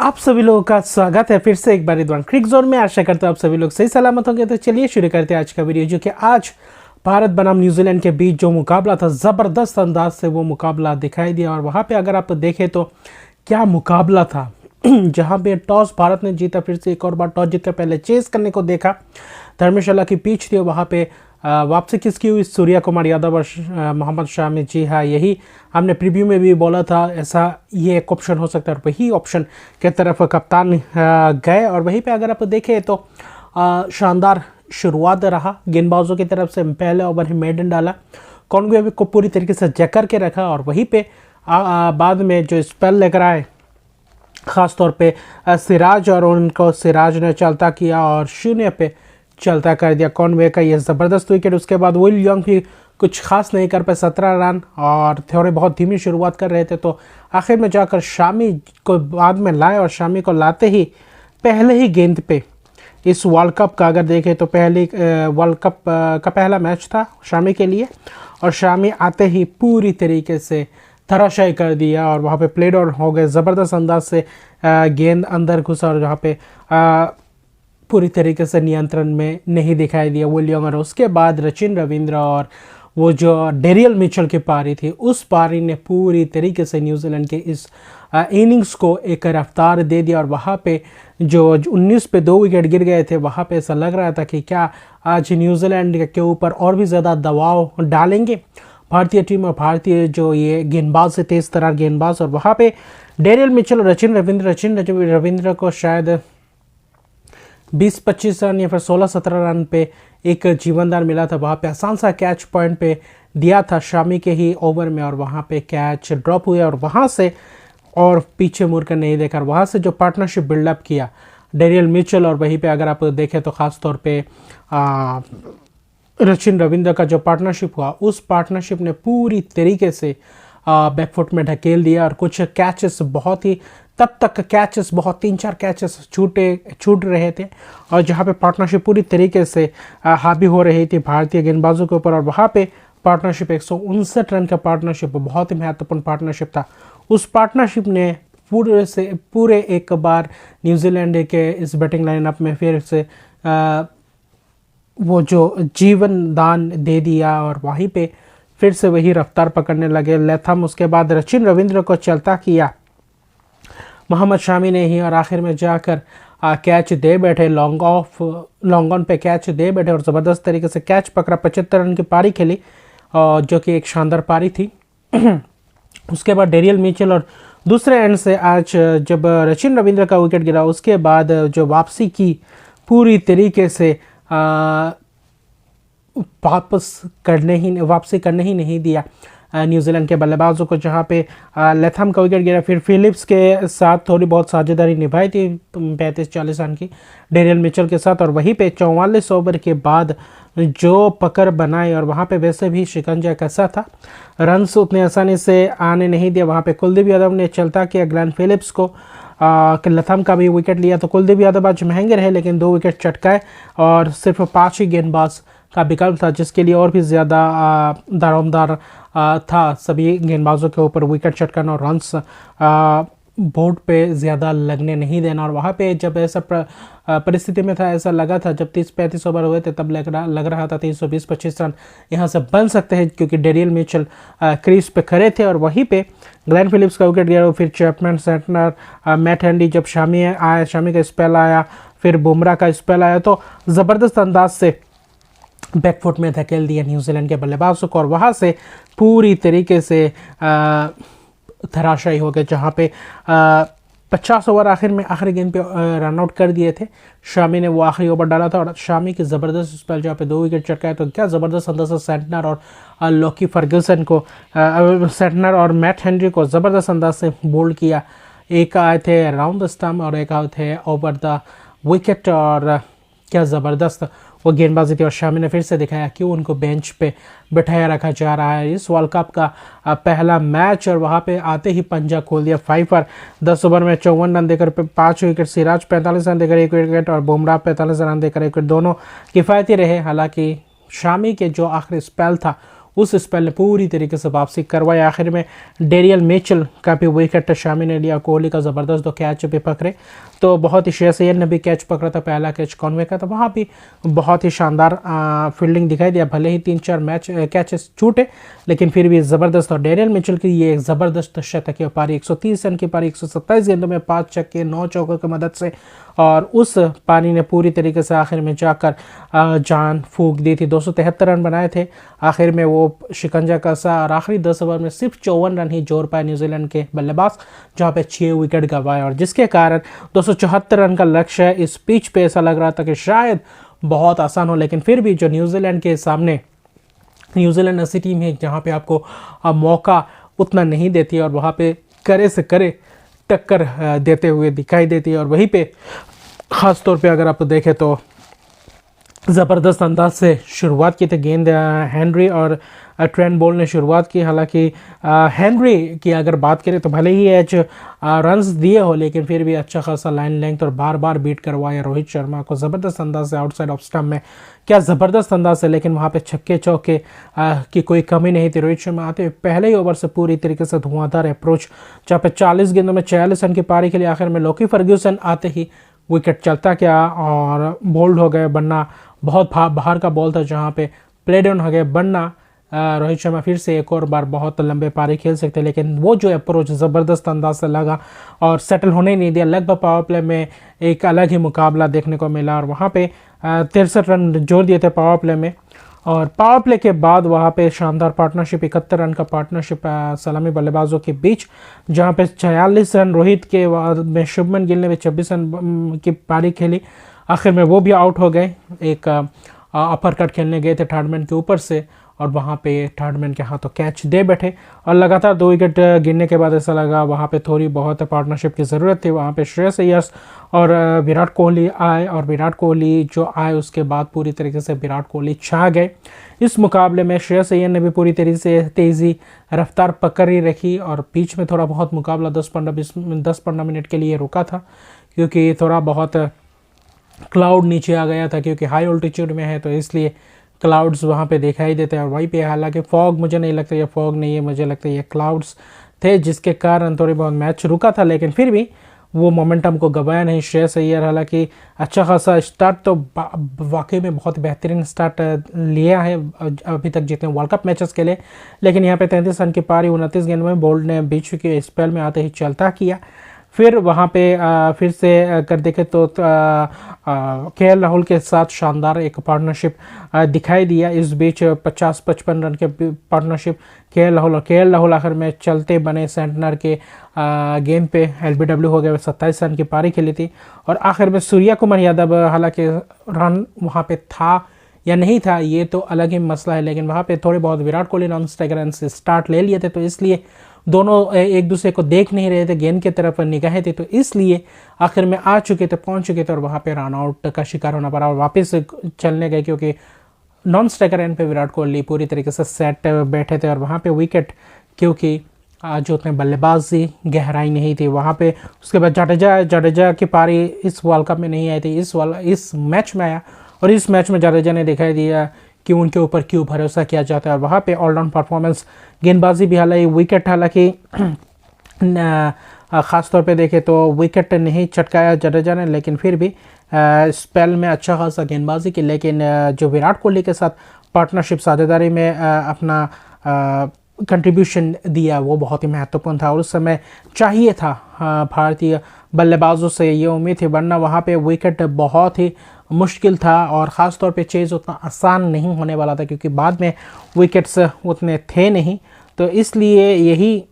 आप सभी लोगों का स्वागत है फिर से एक बार रिदवान क्रिक जोन में। आशा करता हूँ आप सभी लोग सही सलामत होंगे। तो चलिए शुरू करते हैं आज का वीडियो, जो कि आज भारत बनाम न्यूजीलैंड के बीच जो मुकाबला था, ज़बरदस्त अंदाज से वो मुकाबला दिखाई दिया। और वहाँ पे अगर आप देखें तो क्या मुकाबला था जहाँ पे टॉस भारत ने जीता, फिर से एक और बार टॉस जीतकर पहले चेस करने को देखा। धर्मशाला की पिच थी, वहाँ पे वापसी किसकी हुई? सूर्या कुमार यादव और मोहम्मद शामी। जी हाँ, यही हमने प्रीव्यू में भी बोला था, ऐसा ये एक ऑप्शन हो सकता है। और वही ऑप्शन के तरफ कप्तान गए। और वहीं पे अगर आप देखें तो शानदार शुरुआत रहा गेंदबाजों की तरफ से। पहले ओवर ही मेडन डाला, कॉनवे को पूरी तरीके से जकड़ के रखा। और वहीं पे बाद में जो स्पेल लेकर आए ख़ास तौर पे सिराज, और उनको सिराज ने चलता किया और शून्य पे चलता कर दिया कॉनवे का ये ज़बरदस्त विकेट। उसके बाद विल यंग भी कुछ खास नहीं कर पाए, 17 रन, और थोड़े बहुत धीमी शुरुआत कर रहे थे। तो आखिर में जाकर शामी को बाद में लाए, और शामी को लाते ही पहले ही गेंद पे इस वर्ल्ड कप का अगर देखें तो पहली वर्ल्ड कप का पहला मैच था शामी के लिए। और शामी आते ही पूरी तरीके से धराशायी कर दिया, और वहाँ पे प्लेड आउट हो गए। ज़बरदस्त अंदाज से गेंद अंदर घुसा, और जहाँ पे पूरी तरीके से नियंत्रण में नहीं दिखाई दिया विलियम। और उसके बाद सचिन रविंद्र और वो जो डेरियल मिचेल की पारी थी, उस पारी ने पूरी तरीके से न्यूजीलैंड के इस इनिंग्स को एक रफ्तार दे दिया। और वहाँ पे जो 19 पे 2 विकेट गिर गए थे, वहाँ पे ऐसा लग रहा था कि क्या आज न्यूजीलैंड के ऊपर और भी ज़्यादा दबाव डालेंगे भारतीय टीम और भारतीय जो ये गेंदबाज से तेज़ तरार गेंदबाज। और वहाँ पे डेरियल मिचेल और सचिन रविंद्र को शायद 20-25 रन या फिर 16-17 रन पे एक जीवनदान मिला था। वहाँ पे आसान सा कैच पॉइंट पे दिया था शामी के ही ओवर में, और वहाँ पे कैच ड्रॉप हुआ। और वहाँ से और पीछे मुड़कर नहीं देखा। वहाँ से जो पार्टनरशिप बिल्डअप किया डेरियल मिचेल, और वहीं पे अगर आप देखें तो ख़ास तौर पे सचिन रविंद्र का जो पार्टनरशिप हुआ, उस पार्टनरशिप ने पूरी तरीके से बैकफुट में ढकेल दिया। और कुछ कैचेस बहुत ही तब तक कैचेस बहुत 3-4 कैचेस छूट रहे थे, और जहाँ पे पार्टनरशिप पूरी तरीके से हावी हो रही थी भारतीय गेंदबाजों के ऊपर। और वहाँ पे पार्टनरशिप 159 रन का पार्टनरशिप बहुत ही महत्वपूर्ण पार्टनरशिप था। उस पार्टनरशिप ने पूरे एक बार न्यूजीलैंड के इस बैटिंग लाइनअप में फिर से वो जो जीवन दान दे दिया, और वहीं पे फिर से वही रफ्तार पकड़ने लगे लेथम। उसके बाद सचिन रविंद्र को चलता किया मोहम्मद शामी ने ही, और आखिर में जाकर कैच दे बैठे, लॉन्ग ऑन पे कैच दे बैठे, और ज़बरदस्त तरीके से कैच पकड़ा। 75 रन की पारी खेली, जो कि एक शानदार पारी थी। उसके बाद डेरियल मिचेल, और दूसरे एंड से आज जब सचिन रविंद्र का विकेट गिरा, उसके बाद जो वापसी की पूरी तरीके से वापसी करने ही नहीं दिया न्यूजीलैंड के बल्लेबाजों को, जहां पे लेथम का विकेट गिरा। फिर फिलिप्स के साथ थोड़ी बहुत साझेदारी निभाई थी 35-40 रन की डेरियल मिचेल के साथ। और वहीं पे 44 ओवर के बाद जो पकड़ बनाई, और वहाँ पे वैसे भी शिकंजा कैसा था, रन्स उतने आसानी से आने नहीं दिया। वहाँ पे कुलदीप यादव ने चलता किया ग्लेन फिलिप्स को, लथम का भी विकेट लिया। तो कुलदीप यादव आज महंगे रहे, लेकिन 2 विकेट चटकाए, और सिर्फ 5 ही गेंदबाज का विकल्प था, जिसके लिए और भी ज़्यादा दारोमदार था सभी गेंदबाजों के ऊपर विकेट चटकाना और रन्स बोर्ड पे ज़्यादा लगने नहीं देना। और वहाँ पे जब ऐसा परिस्थिति में था, ऐसा लगा था जब 30-35 ओवर हुए थे, तब लग रहा था 320-25 रन यहाँ से बन सकते हैं, क्योंकि डेरियल मिचेल क्रीज पे खड़े थे। और वहीं पे ग्लेन फिलिप्स का विकेट गिरा, फिर चैपमैन, सेंटनर, मैट हैंडी, जब शामी का स्पेल आया, फिर बुमराह का स्पेल आया, तो ज़बरदस्त अंदाज से बैकफुट में धकेल दिया न्यूजीलैंड के बल्लेबाजों को, और वहाँ से पूरी तरीके से धराशायी हो गए। जहाँ पे 50 ओवर आखिर में आखिरी गेंद पे रन आउट कर दिए थे। शामी ने वो आखिरी ओवर डाला था, और शामी की ज़बरदस्त स्पेल जहाँ पे 2 विकेट चटकाए। तो क्या ज़बरदस्त अंदाज़ से सेंटनर और लॉकी फर्ग्यूसन को, सेंटनर और मैट हेनरी को ज़बरदस्त अंदाज से बोल्ड किया। एक आए थे राउंड द स्टम्प, और एक आए थे ओवर द विकेट, और क्या ज़बरदस्त वो गेंदबाजी थी। और शामी ने फिर से दिखाया क्यों उनको बेंच पे बैठाया रखा जा रहा है। इस वर्ल्ड कप का पहला मैच, और वहाँ पे आते ही पंजा खोल दिया 5 पर। 10 ओवर में 54 रन देकर 5 विकेट, सिराज 45 रन देकर 1 विकेट, और बुमराह 45 रन देकर 1 विकेट, दोनों किफ़ायती रहे। हालांकि शामी के जो आखिरी स्पेल था उस स्पेल ने पूरी तरीके से वापसी करवाई। आखिर में डेरियल मिचेल का भी विकेट शामी ने लिया, कोहली का ज़बरदस्त 2 कैच भी पकड़े। तो बहुत ही श्रेयस अय्यर ने भी कैच पकड़ा था, पहला कैच कॉनवे का, तो वहाँ भी बहुत ही शानदार फील्डिंग दिखाई दिया। भले ही 3-4 कैचेस छूटे, लेकिन फिर भी ज़बरदस्त। और डेरियल मिचेल की ये एक ज़बरदस्त शतकीय पारी, 130 रन की पारी, 127 गेंदों में 5 छक्के 9 चौकों की मदद से, और उस पारी ने पूरी तरीके से आखिर में जाकर जान फूंक दी थी। 273 रन बनाए थे, आखिर में वो शिकंजा कसा और आखिरी 10 ओवर में सिर्फ 54 रन ही जोड़ पाए न्यूजीलैंड के बल्लेबाज, जहाँ पे 6 विकेट गंवाए, और जिसके कारण 274 रन का लक्ष्य है। इस पिच पे ऐसा लग रहा था कि शायद बहुत आसान हो, लेकिन फिर भी जो न्यूजीलैंड के सामने न्यूजीलैंड ऐसी टीम है जहाँ पे आपको मौका उतना नहीं देती है, और वहाँ पे करे से करे टक्कर देते हुए दिखाई देती है। और वहीं पे ख़ास तौर पे अगर आप देखें तो ज़बरदस्त अंदाज से शुरुआत की थी गेंद हेनरी और ट्रेंट बोल्ट ने शुरुआत की। हालांकि हेनरी की अगर बात करें तो भले ही एच रन्स दिए हो, लेकिन फिर भी अच्छा खासा लाइन लेंथ और बार बार बीट करवाया रोहित शर्मा को ज़बरदस्त अंदाज से आउटसाइड ऑफ स्टंप में। क्या ज़बरदस्त अंदाज से, लेकिन वहाँ पे छक्के चौके की कोई कमी नहीं थी। रोहित शर्मा आते हुए पहले ही ओवर से पूरी तरीके से धुआंधार अप्रोच, जहाँ पे 40 गेंदों में 46 रन की पारी के लिए आखिर में लोकी फर्ग्यूसन आते ही विकेट चलता क्या और बोल्ड हो गए। बनना बहुत बाहर का बॉल था, जहाँ पे प्ले डाउन हो गए। बनना रोहित शर्मा फिर से एक और बार बहुत लंबे पारी खेल सकते, लेकिन वो जो अप्रोच ज़बरदस्त अंदाज से लगा और सेटल होने नहीं दिया। लगभग पावर प्ले में एक अलग ही मुकाबला देखने को मिला, और वहाँ पे 63 रन जोड़ दिए थे पावर प्ले में। और पावर प्ले के बाद वहाँ पे शानदार पार्टनरशिप, 71 रन का पार्टनरशिप सलामी बल्लेबाजों के बीच, जहाँ पे 46 रन रोहित के बाद में शुभमन गिल ने भी 26 रन की पारी खेली। आखिर में वो भी आउट हो गए। एक अपर कट खेलने गए थे थर्ड मैन के ऊपर से, और वहाँ पे थर्ड मैन के हाथों कैच दे बैठे, और लगातार 2 विकेट गिरने के बाद ऐसा लगा वहाँ पे थोड़ी बहुत पार्टनरशिप की ज़रूरत थी। वहाँ पे श्रेयस अय्यर और विराट कोहली आए, और विराट कोहली जो आए उसके बाद पूरी तरीके से विराट कोहली छा गए इस मुकाबले में। श्रेयस अय्यर ने भी पूरी तरीके से तेज़ी रफ्तार पकड़ ही रखी, और बीच में थोड़ा बहुत मुकाबला 10-15 मिनट के लिए रुका था, क्योंकि थोड़ा बहुत क्लाउड नीचे आ गया था, क्योंकि हाई ऑल्टीट्यूड में है तो इसलिए क्लाउड्स वहाँ पे दिखाई देते हैं। और वहीं पे हालांकि फॉग, मुझे नहीं लगता ये फॉग नहीं है, मुझे लगता है ये क्लाउड्स थे, जिसके कारण थोड़ी बहुत मैच रुका था, लेकिन फिर भी वो मोमेंटम को गंवाया नहीं श्रेयस अय्यर। हालांकि अच्छा खासा स्टार्ट तो वाकई में बहुत बेहतरीन स्टार्ट लिया है अभी तक जितने वर्ल्ड कप मैचेस के लिए, लेकिन यहाँ पे 33 रन की पारी 29 गेंद में बोल्ट ने बीच के स्पेल में आते ही चलता किया। फिर वहाँ पे फिर से अगर देखें तो केएल राहुल के साथ शानदार एक पार्टनरशिप दिखाई दिया। इस बीच 50-55 रन के पार्टनरशिप केएल राहुल आखिर में चलते बने सेंटनर के गेंद पे एलबीडब्ल्यू हो गए। 27 रन की पारी खेली थी, और आखिर में सूर्या कुमार यादव, हालांकि रन वहाँ पे था या नहीं था ये तो अलग ही मसला है, लेकिन वहाँ पे थोड़े बहुत Virat Kohli non striker run से स्टार्ट ले लिए थे, तो इसलिए दोनों एक दूसरे को देख नहीं रहे थे, गेंद की तरफ निगाहें थी, तो इसलिए आखिर में आ चुके थे, पहुंच चुके थे, और वहाँ पे रन आउट का शिकार होना पड़ा और वापस चलने गए, क्योंकि नॉन स्ट्राइकर एंड पे विराट कोहली पूरी तरीके से सेट बैठे थे। और वहाँ पे विकेट, क्योंकि जो उतने बल्लेबाजी गहराई नहीं थी वहाँ पे। उसके बाद जडेजा की पारी इस वर्ल्ड कप में नहीं आई थी, इस मैच में आया, और इस मैच में जडेजा ने दिखाई दिया कि उनके ऊपर क्यों भरोसा किया जाता है। और वहाँ पे ऑलराउंड परफॉर्मेंस, गेंदबाजी भी, हालांकि विकेट, हालांकि ख़ास तौर पे देखें तो विकेट नहीं चटकाया जडेजा ने, लेकिन फिर भी स्पेल में अच्छा खासा गेंदबाजी की। लेकिन जो विराट कोहली के साथ पार्टनरशिप साझेदारी में अपना कंट्रीब्यूशन दिया वो बहुत ही महत्वपूर्ण था, और उस समय चाहिए था भारतीय बल्लेबाजों से ये उम्मीद थी, वरना वहाँ पे विकेट बहुत ही मुश्किल था, और ख़ास तौर पे चेज़ उतना आसान नहीं होने वाला था, क्योंकि बाद में विकेट्स उतने थे नहीं, तो इसलिए यही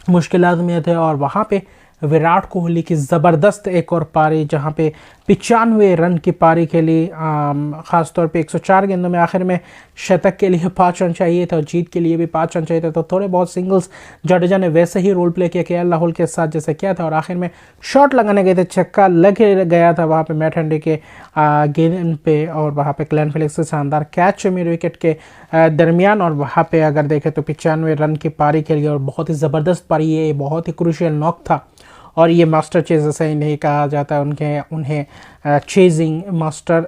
मुश्किलात में थे। और वहाँ पे विराट कोहली की ज़बरदस्त एक और पारी, जहाँ पे 95 रन की पारी खेली, ख़ास तौर पे 104 गेंदों में आखिर में शतक के लिए 5 रन चाहिए था, और जीत के लिए भी 5 रन चाहिए थे, तो थोड़े बहुत सिंगल्स जडेजा ने वैसे ही रोल प्ले किया केएल राहुल के साथ जैसे किया था, और आखिर में शॉट लगाने गए थे, छक्का लग गया था वहाँ पे मैट हेनरी के गेंद पे, और वहाँ पे ग्लेन फिलिप्स से शानदार कैच मेरे विकेट के दरमियान। और वहाँ पे अगर देखें तो 95 रन की पारी खेली, और बहुत ही ज़बरदस्त पारी, ये बहुत ही क्रूशियल नॉक था, और ये मास्टर चेज़ ऐसा ही नहीं कहा जाता, उन्हें चेजिंग मास्टर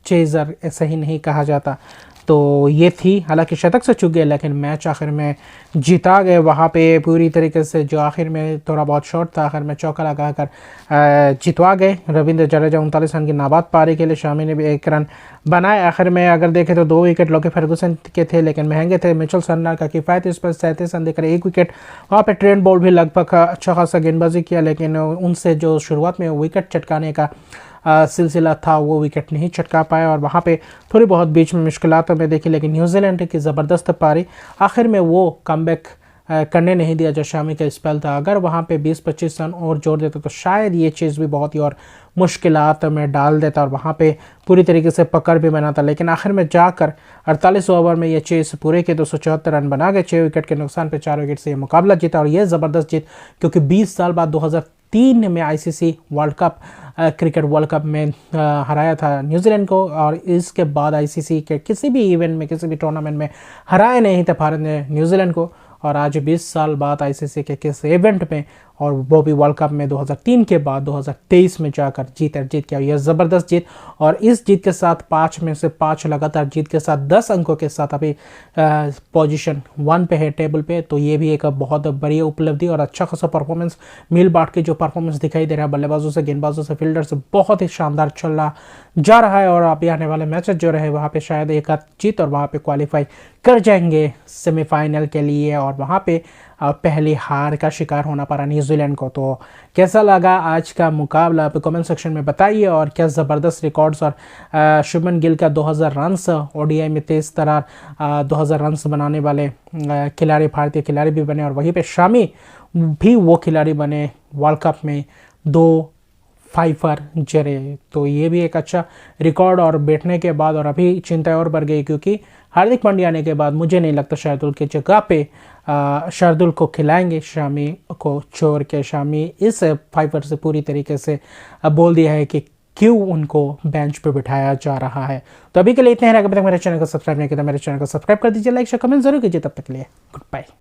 चेज़र ऐसा ही नहीं कहा जाता। तो ये थी, हालांकि शतक से चूक गए लेकिन मैच आखिर में जीता गए। वहाँ पे पूरी तरीके से जो आखिर में थोड़ा बहुत शॉट था, आखिर में चौका लगा कर जितवा गए। रविंद्र जडेजा 39 रन की नाबाद पारी के लिए, शामी ने भी 1 रन बनाए। आखिर में अगर देखें तो 2 विकेट लोकी फर्गुसन के थे लेकिन महंगे थे। मिचेल सैंटनर का किफ़ायत इस पर 37 रन देकर 1 विकेट। वहाँ पे ट्रेंट बोल्ट भी लगभग अच्छा खासा गेंदबाजी किया लेकिन उनसे जो शुरुआत में विकेट चटकाने का सिलसिला था वो विकेट नहीं चटका पाया और वहाँ पे थोड़ी बहुत बीच में मुश्किलातों में देखी। लेकिन न्यूजीलैंड की ज़बरदस्त पारी, आखिर में वो कमबैक करने नहीं दिया जो शामी का स्पेल था। अगर वहाँ पे 20-25 रन और जोड़ देता तो शायद ये चीज़ भी बहुत ही और मुश्किलात में डाल देता और वहाँ पे पूरी तरीके से पकड़ भी बनाता। लेकिन आखिर में जाकर 48 ओवर में ये चीज़ पूरे के 274 रन बना गए। 6 विकेट के नुकसान पे 4 विकेट से ये मुकाबला जीता और ये ज़बरदस्त जीत, क्योंकि 20 साल बाद 2003 में ICC world cup cricket world cup में हराया था न्यूजीलैंड को और इसके बाद आईसीसी के किसी भी इवेंट में, किसी भी टूर्नामेंट में हराए नहीं थे भारत ने न्यूजीलैंड को। और आज 20 साल बाद आईसीसी के किस इवेंट में, और वो भी वर्ल्ड कप में 2003 के बाद 2023 में जाकर जीत किया। यह ज़बरदस्त जीत, और इस जीत के साथ 5 में से 5 लगातार जीत के साथ 10 अंकों के साथ अभी पोजीशन 1 पे है टेबल पे। तो ये भी एक बहुत बड़ी उपलब्धि और अच्छा खासा परफॉर्मेंस, मील बाट की जो परफॉर्मेंस दिखाई दे रहा है बल्लेबाजों से, गेंदबाजों से, फील्डर से, बहुत ही शानदार चल जा रहा है। और अभी आने वाले मैचेस जो रहे वहाँ पे शायद एक आध जीत और वहाँ पे क्वालिफाई कर जाएंगे सेमीफाइनल के लिए, और वहाँ पे पहली हार का शिकार होना पड़ा न्यूजीलैंड को। तो कैसा लगा आज का मुकाबला आप कमेंट सेक्शन में बताइए, और क्या ज़बरदस्त रिकॉर्ड्स, और शुभमन गिल का 2000 रन्स ओडीआई में तेज़ तरार 2000 रन्स बनाने वाले खिलाड़ी, भारतीय खिलाड़ी भी बने, और वहीं पे शामी भी वो खिलाड़ी बने वर्ल्ड कप में 2 फाइफर जरे। तो ये भी एक अच्छा रिकॉर्ड, और बैठने के बाद और अभी चिंता और बढ़ गई, क्योंकि हार्दिक पांड्या आने के बाद मुझे नहीं लगता शार्दुल की जगह पे शार्दुल को खिलाएंगे शामी को छोड़ के। शामी इस फाइफर से पूरी तरीके से बोल दिया है कि क्यों उनको बेंच पे बिठाया जा रहा है। तो अभी के लिए इतने हैं। अगर तक मेरे चैनल को सब्सक्राइब नहीं किया तो मेरे चैनल को सब्सक्राइब कर दीजिए, लाइक शेयर कमेंट जरूर कीजिए। तब तक के लिए गुड बाय।